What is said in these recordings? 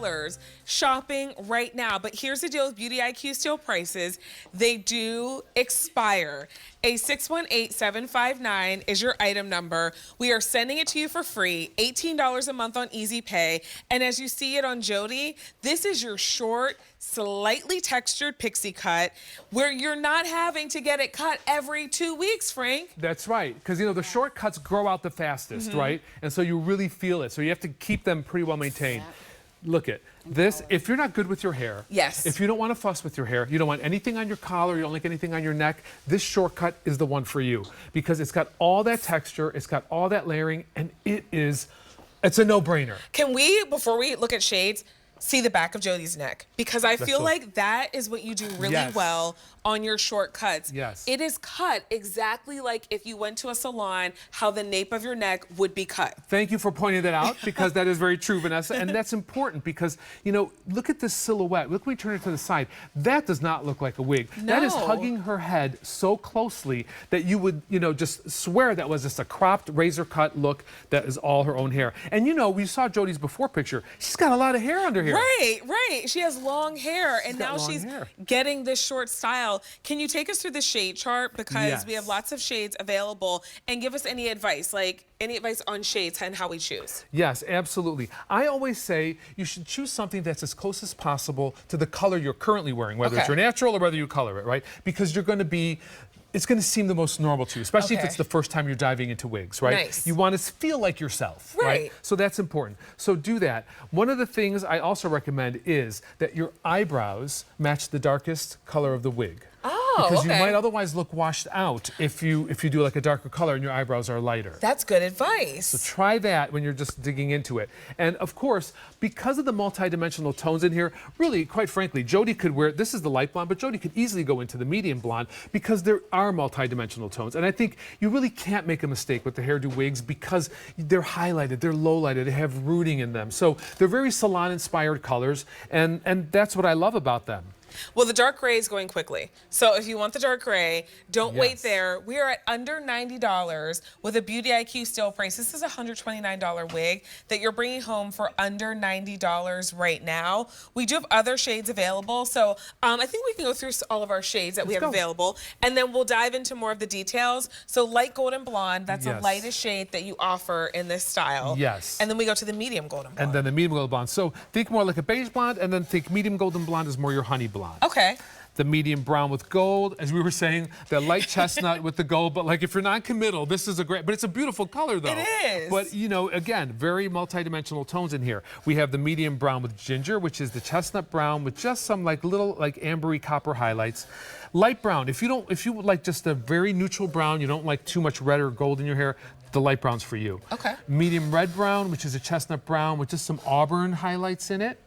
$99 shopping right now. But here's the deal with Beauty IQ Steal prices. They do expire. A 618759 is your item number. We are sending it to you for free, $18 a month on Easy Pay. And as you see it on Jody, this is your short, slightly textured pixie cut where you're not having to get it cut every 2 weeks, Frank. That's right, because you know the shortcuts grow out the fastest, right? And so you really feel it. So you have to keep them pretty well maintained. Look at this. If you're not good with your hair, yes. If you don't want to fuss with your hair, you don't want anything on your collar, you don't like anything on your neck, this shortcut is the one for you because it's got all that texture, it's got all that layering, and it's a no-brainer. Can we, before we look at shades, see the back of Jody's neck? Because I feel like that is what you do really well on your shortcuts. Yes. It is cut exactly like if you went to a salon, how the nape of your neck would be cut. Thank you for pointing that out because that is very true, Vanessa. And that's important because, you know, look at this silhouette. Look when we turn it to the side. That does not look like a wig. No. That is hugging her head so closely that you would, you know, just swear that was just a cropped razor cut look that is all her own hair. And you know, we saw Jody's before picture. She's got a lot of hair under here. Right, right. She has long hair and now she's getting this short style. Can you take us through the shade chart? Because we have lots of shades available, and give us any advice, like any advice on shades and how we choose. Yes, absolutely. I always say you should choose something that's as close as possible to the color you're currently wearing, whether it's your natural or whether you color it, right? Because you're going to be, it's going to seem the most normal to you, especially if it's the first time you're diving into wigs, right? Nice. You want to feel like yourself, right? So that's important. So do that. One of the things I also recommend is that your eyebrows match the darkest color of the wig. Because you might otherwise look washed out if you do like a darker color and your eyebrows are lighter. That's good advice. So try that when you're just digging into it. And of course, because of the multi-dimensional tones in here, really, quite frankly, Jody could wear, this is the light blonde, but Jody could easily go into the medium blonde because there are multi-dimensional tones. And I think you really can't make a mistake with the hairdo wigs because they're highlighted, they're low-lighted, they have rooting in them. So they're very salon-inspired colors, and that's what I love about them. Well, the dark gray is going quickly. So if you want the dark gray, don't wait there. We are at under $90 with a Beauty IQ Steal price. This is a $129 wig that you're bringing home for under $90 right now. We do have other shades available. So I think we can go through all of our shades that we have available, and then we'll dive into more of the details. So light golden blonde, that's the lightest shade that you offer in this style. Yes. And then we go to the medium golden blonde. And then the medium golden blonde. So think more like a beige blonde, and then think medium golden blonde is more your honey blonde. Okay. The medium brown with gold, as we were saying, the light chestnut with the gold. But like if you're non-committal, this is a great, but it's a beautiful color though. It is. But you know, again, very multi-dimensional tones in here. We have the medium brown with ginger, which is the chestnut brown with just some like little like ambery copper highlights. Light brown, if you would like just a very neutral brown, you don't like too much red or gold in your hair, the light brown's for you. Okay. Medium red brown, which is a chestnut brown with just some auburn highlights in it.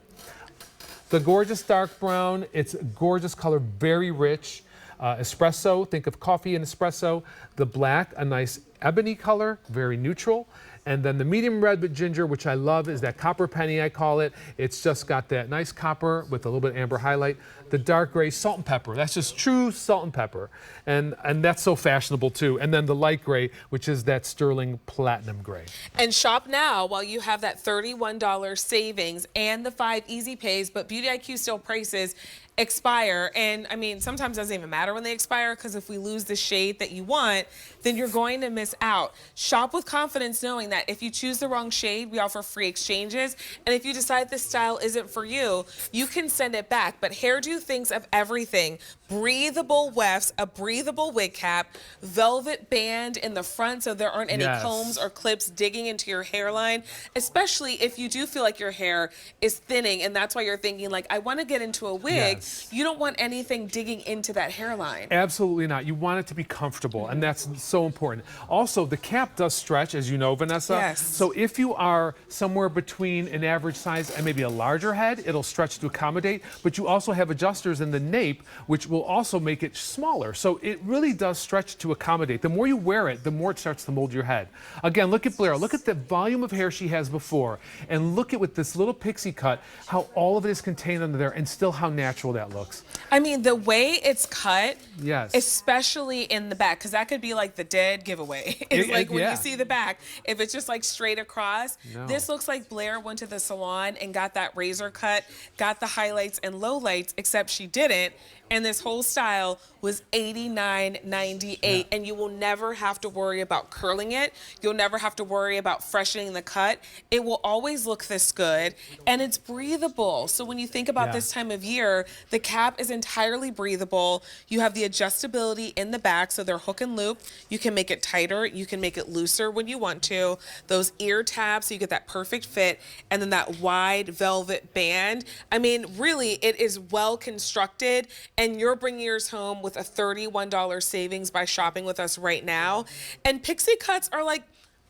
The gorgeous dark brown, it's a gorgeous color, very rich. Espresso, think of coffee and espresso. The black, a nice ebony color, very neutral. And then the medium red with ginger, which I love, is that copper penny, I call it. It's just got that nice copper with a little bit of amber highlight. The dark gray, salt and pepper. That's just true salt and pepper. And that's so fashionable too. And then the light gray, which is that sterling platinum gray. And shop now while you have that $31 savings and the 5 easy pays, but Beauty IQ Steal prices expire. And I mean, sometimes it doesn't even matter when they expire, because if we lose the shade that you want, then you're going to miss out. Shop with confidence knowing that if you choose the wrong shade, we offer free exchanges. And if you decide this style isn't for you, you can send it back. But Hairdo thinks of everything. Breathable wefts, a breathable wig cap, velvet band in the front so there aren't any combs or clips digging into your hairline, especially if you do feel like your hair is thinning and that's why you're thinking like, I want to get into a wig. You don't want anything digging into that hairline. Absolutely not. You want it to be comfortable, and that's so important. Also, the cap does stretch, as you know, Vanessa. Yes. So if you are somewhere between an average size and maybe a larger head, it'll stretch to accommodate, but you also have adjusters in the nape, which will will also make it smaller. So it really does stretch to accommodate. The more you wear it, the more it starts to mold your head. Again, look at Blair. Look at the volume of hair she has before. And look at with this little pixie cut, how all of it is contained under there and still how natural that looks. I mean, the way it's cut, yes, especially in the back, because that could be like the dead giveaway. It's like when yeah. you see the back, if it's just like straight across, No. this looks like Blair went to the salon and got that razor cut, got the highlights and lowlights, except she didn't. And this whole style was $89.98, Yeah. and you will never have to worry about curling it. You'll never have to worry about freshening the cut. It will always look this good, and it's breathable. So when you think about Yeah. this time of year, the cap is entirely breathable. You have the adjustability in the back, so they're hook and loop. You can make it tighter. You can make it looser when you want to. Those ear tabs, so you get that perfect fit, and then that wide velvet band. I mean, really, it is well constructed, and you're bringing yours home with a $31 savings by shopping with us right now. And pixie cuts are like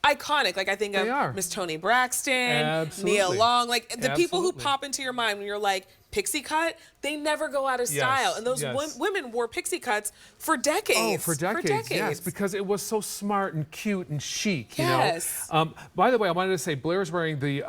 iconic. Like I think They are. of Miss Toni Braxton, Absolutely. Nia Long, like the people who Absolutely. pop into your mind when you're like, pixie cut, they never go out of style. Yes, And those yes. women wore pixie cuts for decades. Oh, for decades, yes, because it was so smart and cute and chic, Yes. you know. By the way, I wanted to say Blair's wearing the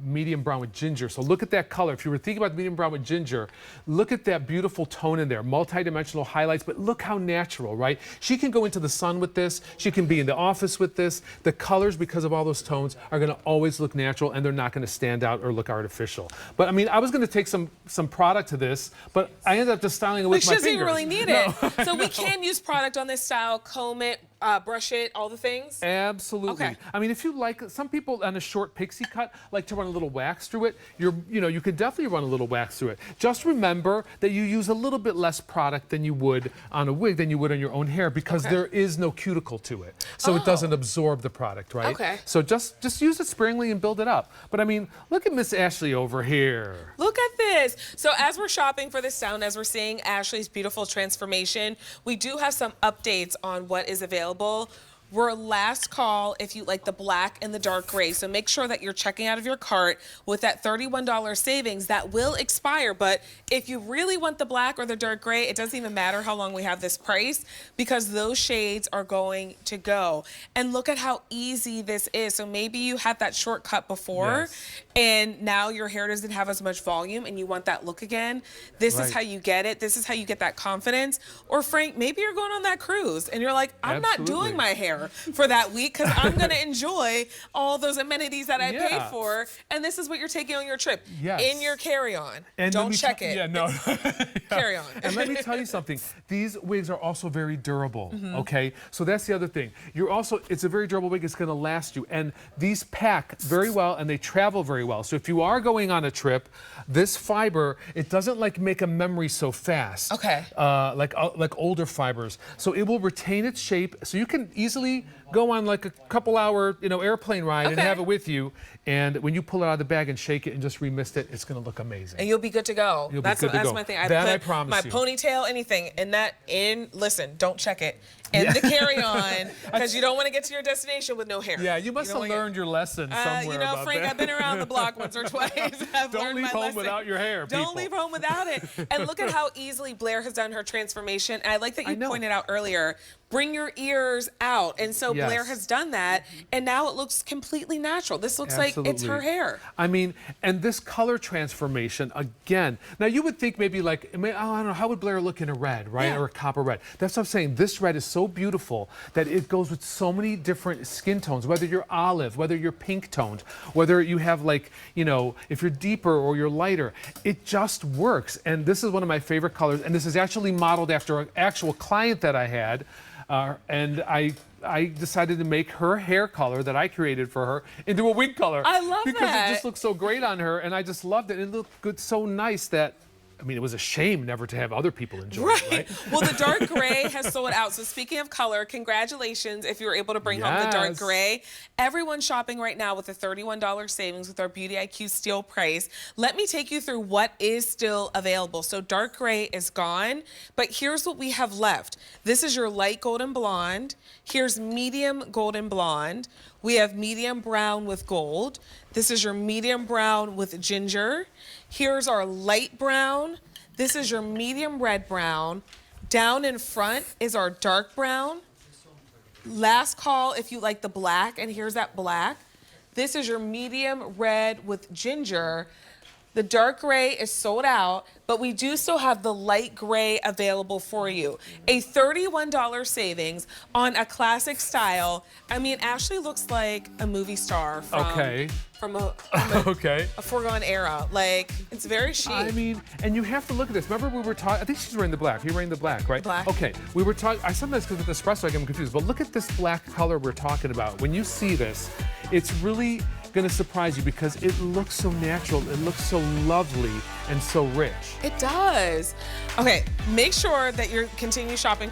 medium brown with ginger, so look at that color. If you were thinking about the medium brown with ginger, look at that beautiful tone in there, multi-dimensional highlights, but look how natural, right? She can go into the sun with this, she can be in the office with this. The colors, because of all those tones, are gonna always look natural and they're not gonna stand out or look artificial. But I mean, I was gonna take some product to this, but I ended up just styling it with She my doesn't even fingers. really need it. So we can use product on this style, comb it, brush it, all the things. Absolutely. Okay. I mean, if you like, some people on a short pixie cut like to run a little wax through it. You could definitely run a little wax through it. Just remember that you use a little bit less product than you would on a wig, than you would on your own hair, because Okay. there is no cuticle to it, so it doesn't absorb the product, right? Okay. So just use it sparingly and build it up. But I mean, look at Miss Ashley over here. Look at this. So as we're shopping for this sound, as we're seeing Ashley's beautiful transformation, we do have some updates on what is available. We're last call if you like the black and the dark gray. So make sure that you're checking out of your cart with that $31 savings that will expire. But if you really want the black or the dark gray, it doesn't even matter how long we have this price, because those shades are going to go. And look at how easy this is. So maybe you had that shortcut before, Yes. and now your hair doesn't have as much volume and you want that look again. This is Right. how you get it. This is how you get that confidence. Or Frank, maybe you're going on that cruise and you're like, I'm not Absolutely. doing my hair for that week because I'm going to enjoy all those amenities that I paid Yeah. for. And this is what you're taking on your trip. Yes. In your carry-on. And let Don't me check t- it. Yeah, no. Carry on. And let me tell you something. These wigs are also very durable, Mm-hmm. okay? So that's the other thing. It's a very durable wig. It's going to last you. And these pack very well and they travel very well. So if you are going on a trip, this fiber, it doesn't like make a memory so fast. Okay. Like older fibers. So it will retain its shape. So you can easily go on like a couple hour, airplane ride and Okay. have it with you. And when you pull it out of the bag and shake it and just remist it, it's going to look amazing. And you'll be good to go. You'll be that's good to that's go. my thing. That put I promise my you. ponytail, anything, listen, don't check it. In the carry-on, because you don't want to get to your destination with no hair. Yeah, you must have don't wanna learned your lesson somewhere about Frank, that. I've been around the block once or twice. I've Don't learned leave my home lesson. without your hair, Don't people. leave home without it. And look at how easily Blair has done her transformation. And I like that I you know. pointed out earlier, bring your ears out. And so Yes. Blair has done that, and now it looks completely natural. This looks like it's her Absolutely. hair. I mean, and this color transformation, again, now you would think maybe like, I don't know, how would Blair look in a red, right? Yeah. Or a copper red. That's what I'm saying. This red is so beautiful that it goes with so many different skin tones, whether you're olive, whether you're pink toned, whether you have like, if you're deeper or you're lighter, it just works. And this is one of my favorite colors. And this is actually modeled after an actual client that I had. And I decided to make her hair color that I created for her into a wig color. I love because that. it just looked so great on her, and I just loved it. It looked good, so nice that, it was a shame never to have other people enjoy it, right? Well, the dark gray has sold out. So speaking of color, congratulations if you were able to bring home the dark Yes. gray. Everyone's shopping right now with a $31 savings with our Beauty IQ Steal price. Let me take you through what is still available. So dark gray is gone, but here's what we have left. This is your light golden blonde. Here's medium golden blonde. We have medium brown with gold. This is your medium brown with ginger. Here's our light brown. This is your medium red brown. Down in front is our dark brown. Last call if you like the black, and here's that black. This is your medium red with ginger. The dark gray is sold out, but we do still have the light gray available for you. A $31 savings on a classic style. I mean, Ashley looks like a movie star from a a foregone era. Like, it's very chic. I mean, and you have to look at this. Remember we were talking, I think she's wearing the black. You're wearing the black, right? Black. Okay, we were talking, I sometimes, because with espresso, I get confused, but look at this black color we're talking about. When you see this, it's really gonna surprise you because it looks so natural, it looks so lovely and so rich. It does. Okay, make sure that you continue shopping for